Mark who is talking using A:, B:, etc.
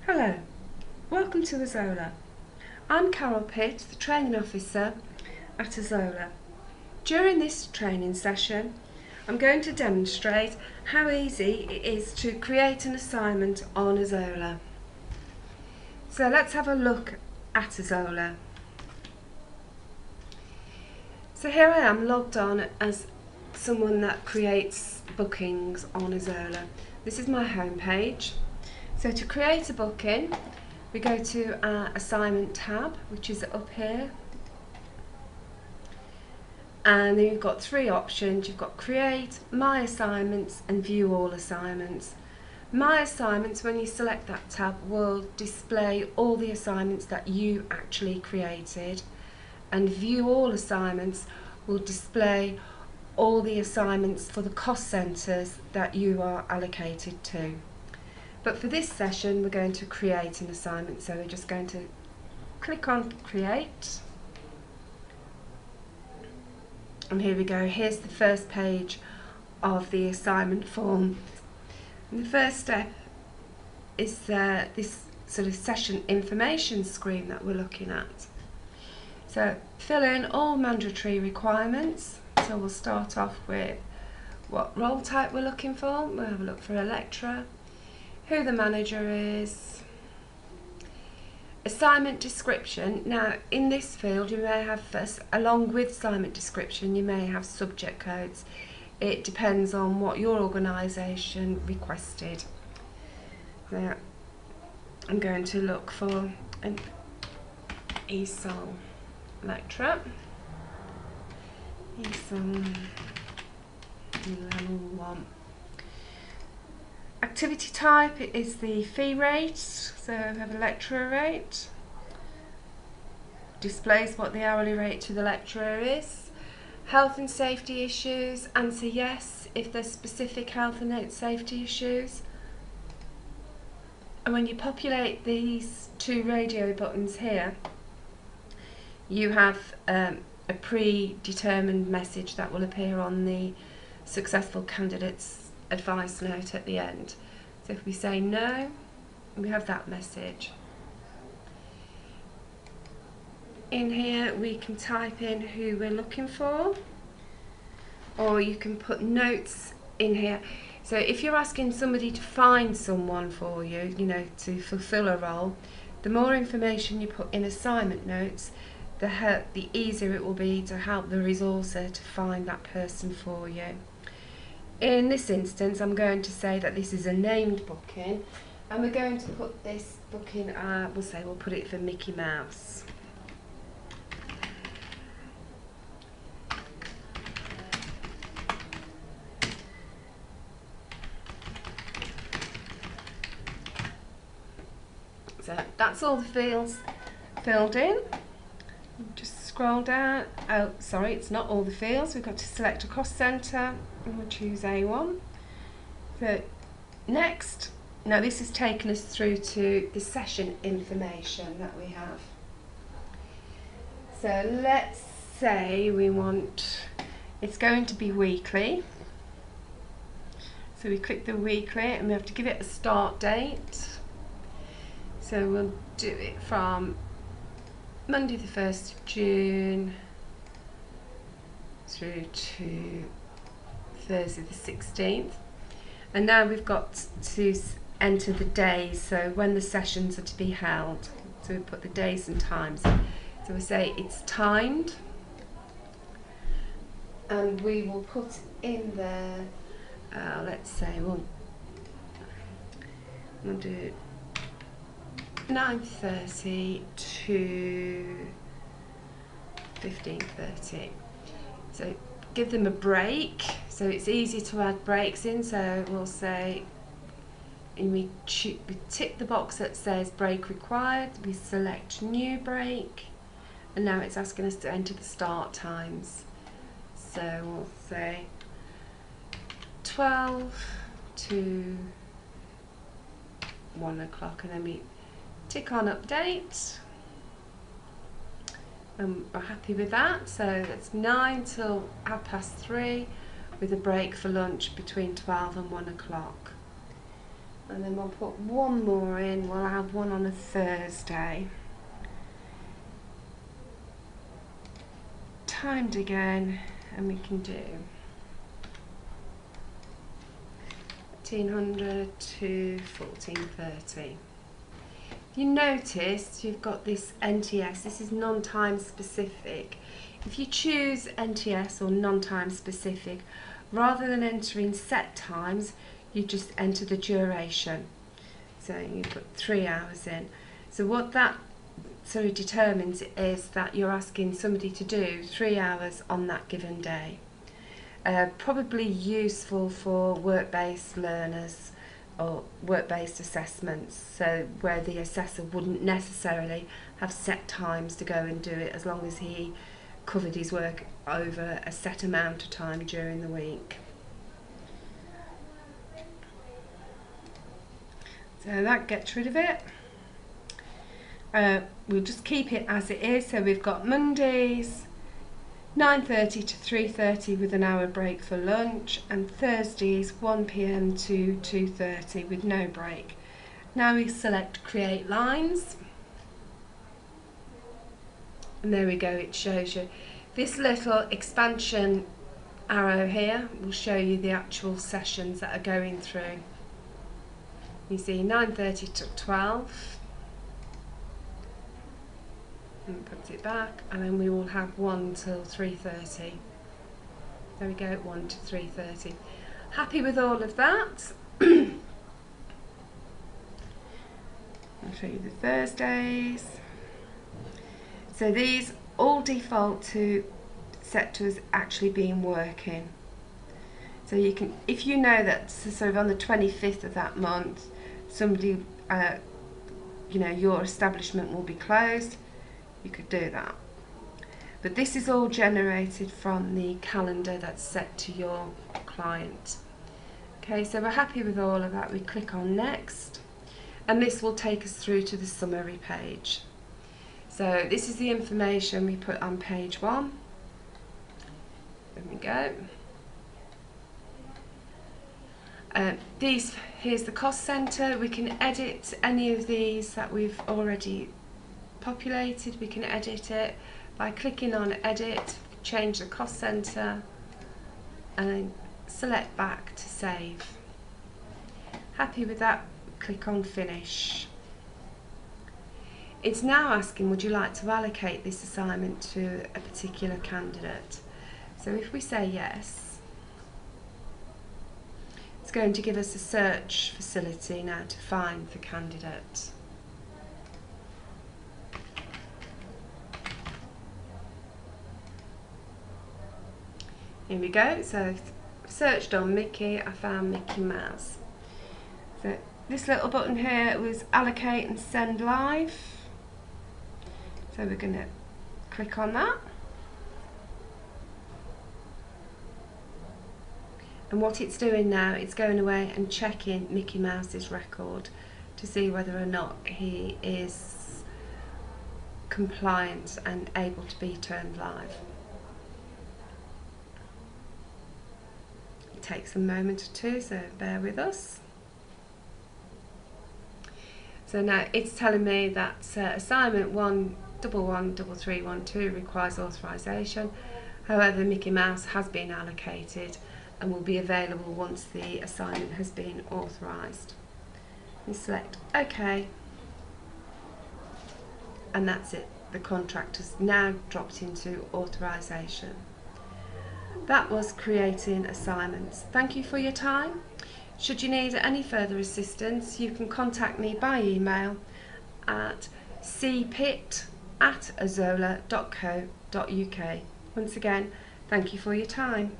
A: Hello, welcome to Ozola. I'm Carol Pitt, the training officer at Ozola. During this training session, I'm going to demonstrate how easy it is to create an assignment on Ozola. So let's have a look at Ozola. So here I am logged on as someone that creates bookings on Ozola. This is my home page. So to create a booking, we go to our assignment tab, which is up here. And then you've got three options. You've got create, my assignments and view all assignments. My assignments, when you select that tab, will display all the assignments that you actually created. And view all assignments will display all the assignments for the cost centres that you are allocated to. But for this session, we're going to create an assignment. So we're just going to click on create. And here we go. Here's the first page of the assignment form. And the first step is this sort of session information screen that we're looking at. So fill in all mandatory requirements. So we'll start off with what role type we're looking for. We'll have a look for a lecturer, who the manager is, assignment description. Now in this field you may have, along with assignment description, you may have subject codes. It depends on what your organisation requested. Now I'm going to look for an ESOL lecturer. ESOL level 1. Activity type is the fee rate, so we have a lecturer rate. Displays what the hourly rate to the lecturer is. Health and safety issues, answer yes if there's specific health and safety issues. And when you populate these two radio buttons here, you have a predetermined message that will appear on the successful candidate's advice note at the end. So if we say no, we have that message. In here we can type in who we're looking for, or you can put notes in here. So if you're asking somebody to find someone for you, to fulfill a role, the more information you put in assignment notes, the easier it will be to help the resourcer to find that person for you. In this instance, I'm going to say that this is a named booking, and we're going to put this booking, we'll put it for Mickey Mouse. So that's all the fields filled in. Just scroll down. Oh, sorry, it's not all the fields. We've got to select a cost centre, and we'll choose A1. So next, now this has taken us through to the session information that we have. So let's say we want, it's going to be weekly. So we click the weekly and we have to give it a start date. So we'll do it from Monday the 1st of June through to Thursday the 16th. And now we've got to enter the days, so when the sessions are to be held. So we put the days and times. So we say it's timed, and we will put in there, let's say we'll do 9:30 to 15:30. So give them a break, so it's easy to add breaks in. So we'll say, and we tick the box that says break required, we select new break, and now it's asking us to enter the start times. So we'll say 12 to 1 o'clock, and then we tick on update, and we're happy with that. So that's 9 till 3:30 with a break for lunch between 12 and 1 o'clock. and then we'll put one more in. We'll have one on a Thursday. Timed again, and we can do 1300 to 1430. You notice you've got this NTS. This is non-time specific. If you choose NTS or non-time specific, rather than entering set times, you just enter the duration. So you put 3 hours in. So what that sort of determines is that you're asking somebody to do 3 hours on that given day. Probably useful for work-based learners or work-based assessments, so where the assessor wouldn't necessarily have set times to go and do it, as long as he covered his work over a set amount of time during the week. So that gets rid of it. We'll just keep it as it is. So we've got Mondays 9:30 to 3:30 with an hour break for lunch, and Thursdays 1 p.m. to 2:30 with no break. Now we select create lines, and there we go, it shows you. This little expansion arrow here will show you the actual sessions that are going through. You see 9:30 to 12. And puts it back, and then we will have 1 till 3:30. There we go, 1 to 3:30. Happy with all of that? I'll show you the Thursdays. So these all default to set to us actually being working. So you can, if you know that sort of on the 25th of that month, somebody, you know, your establishment will be closed, you could do that. But this is all generated from the calendar that's set to your client. Okay, so we're happy with all of that. We click on next, and this will take us through to the summary page. So this is the information we put on page 1. There we go. Here's the cost centre. We can edit any of these that we've already populated. We can edit it by clicking on edit, change the cost centre, and then select back to save. Happy with that, click on finish. It's now asking, would you like to allocate this assignment to a particular candidate? So if we say yes, it's going to give us a search facility now to find the candidate. Here we go, so I've searched on Mickey, I found Mickey Mouse. So this little button here was allocate and send live. So we're going to click on that. And what it's doing now, it's going away and checking Mickey Mouse's record to see whether or not he is compliant and able to be turned live. It takes a moment or two, so bear with us. So now it's telling me that assignment 1113312 requires authorization. However, Mickey Mouse has been allocated and will be available once the assignment has been authorized. You select OK, and that's it. The contract has now dropped into authorization. That was creating assignments. Thank you for your time. Should you need any further assistance, you can contact me by email at cpit@ozola.co.uk. Once again, thank you for your time.